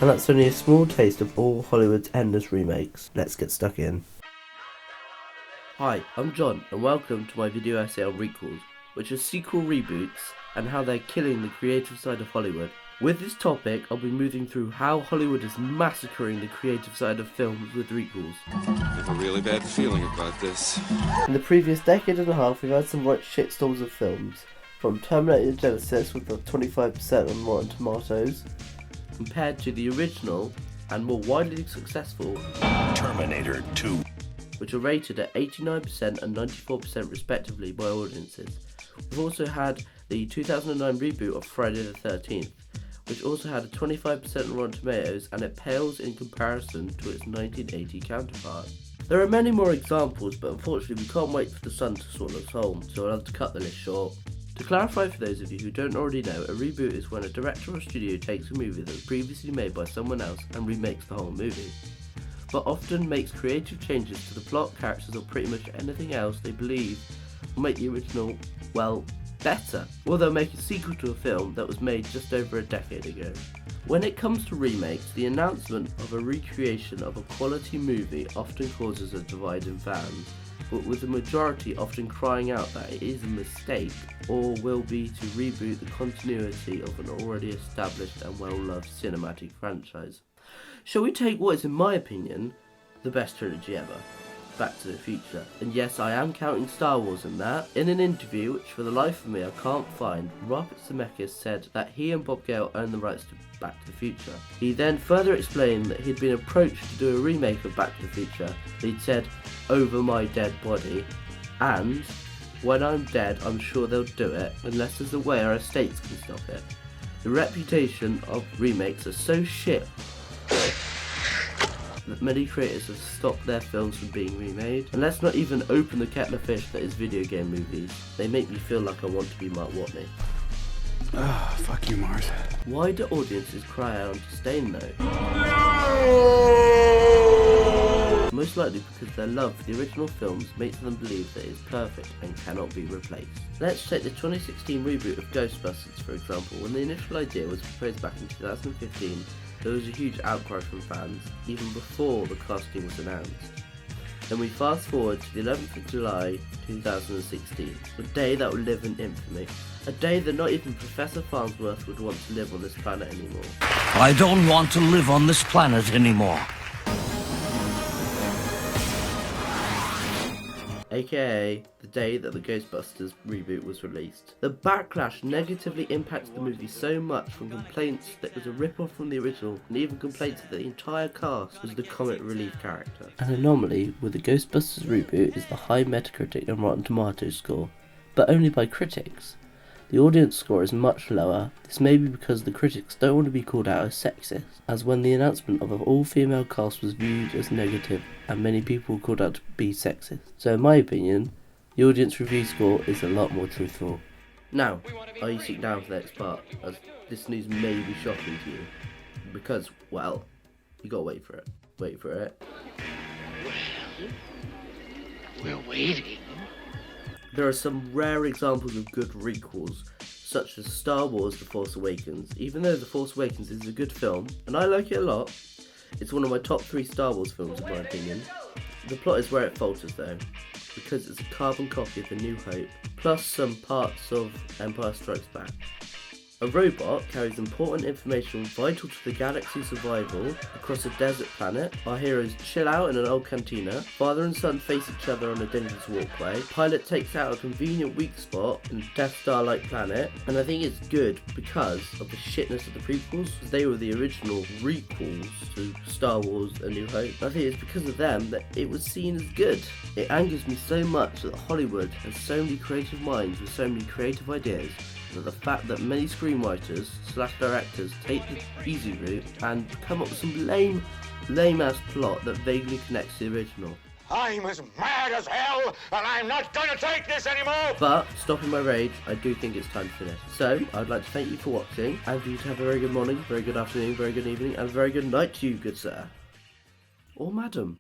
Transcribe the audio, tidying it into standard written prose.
And that's only a small taste of all Hollywood's endless remakes. Let's get stuck in. Hi, I'm John, and welcome to my video essay on Requels, which are sequel reboots and how they're killing the creative side of Hollywood. With this topic, I'll be moving through how Hollywood is massacring the creative side of films with requels. I have a really bad feeling about this. In the previous decade and a half, we've had some right shitstorms of films, from Terminator Genesis with a 25% on Rotten Tomatoes, compared to the original and more widely successful Terminator 2, which are rated at 89% and 94% respectively by audiences. We've also had the 2009 reboot of Friday the 13th, which also had a 25% on Rotten Tomatoes, and it pales in comparison to its 1980 counterpart. There are many more examples, but unfortunately we can't wait for the sun to swallow us whole, so I'll have to cut the list short. To clarify for those of you who don't already know, a reboot is when a director or studio takes a movie that was previously made by someone else and remakes the whole movie, but often makes creative changes to the plot, characters, or pretty much anything else they believe will make the original, well, better, or they'll make a sequel to a film that was made just over a decade ago. When it comes to remakes, the announcement of a recreation of a quality movie often causes a divide in fans, but with the majority often crying out that it is a mistake or will be to reboot the continuity of an already established and well-loved cinematic franchise. Shall we take what is, in my opinion, the best trilogy ever? Back to the Future. And yes, I am counting Star Wars in that. In an interview, which for the life of me I can't find, Robert Zemeckis said that he and Bob Gale own the rights to Back to the Future. He then further explained that he'd been approached to do a remake of Back to the Future. He'd said, "Over my dead body," and "When I'm dead, I'm sure they'll do it, unless there's a way our estates can stop it." The reputation of remakes are so shit that many creators have stopped their films from being remade. And let's not even open the kettle of fish that is video game movies. They make me feel like I want to be Mark Watney. fuck you, Mars. Why do audiences cry out on disdain though? Most likely because their love for the original films makes them believe that it's perfect and cannot be replaced. Let's take the 2016 reboot of Ghostbusters for example. When the initial idea was proposed back in 2015, there was a huge outcry from fans, even before the casting was announced. Then we fast forward to the 11th of July 2016, a day that will live in infamy, a day that not even Professor Farnsworth would want to live on this planet anymore. I don't want to live on this planet anymore. AKA the day that the Ghostbusters reboot was released. The backlash negatively impacted the movie so much, from complaints that it was a rip-off from the original, and even complaints that the entire cast was the comic relief character. An anomaly with the Ghostbusters reboot is the high Metacritic and Rotten Tomatoes score, but only by critics. The audience score is much lower. This may be because the critics don't want to be called out as sexist, as when the announcement of an all-female cast was viewed as negative and many people were called out to be sexist. So in my opinion, the audience review score is a lot more truthful. Now, are you sitting down for the next part, as this news may be shocking to you? Because, well, you gotta wait for it. Wait for it. We're waiting. There are some rare examples of good requels, such as Star Wars The Force Awakens. Even though The Force Awakens is a good film, and I like it a lot, it's one of my top 3 Star Wars films in my opinion. The plot is where it falters though, because it's a carbon copy of A New Hope, plus some parts of Empire Strikes Back. A robot carries important information vital to the galaxy's survival across a desert planet. Our heroes chill out in an old cantina. Father and son face each other on a dangerous walkway. Pilot takes out a convenient weak spot in a Death Star-like planet. And I think it's good because of the shitness of the prequels. They were the original requels to Star Wars A New Hope. I think it's because of them that it was seen as good. It angers me so much that Hollywood has so many creative minds with so many creative ideas, that the fact that many screenwriters / directors take the easy route and come up with some lame ass plot that vaguely connects to the original. I'm as mad as hell, and I'm not gonna take this anymore! But, stopping my rage, I do think it's time to finish. So, I'd like to thank you for watching, and for you to have a very good morning, very good afternoon, very good evening, and a very good night to you, good sir. Or madam.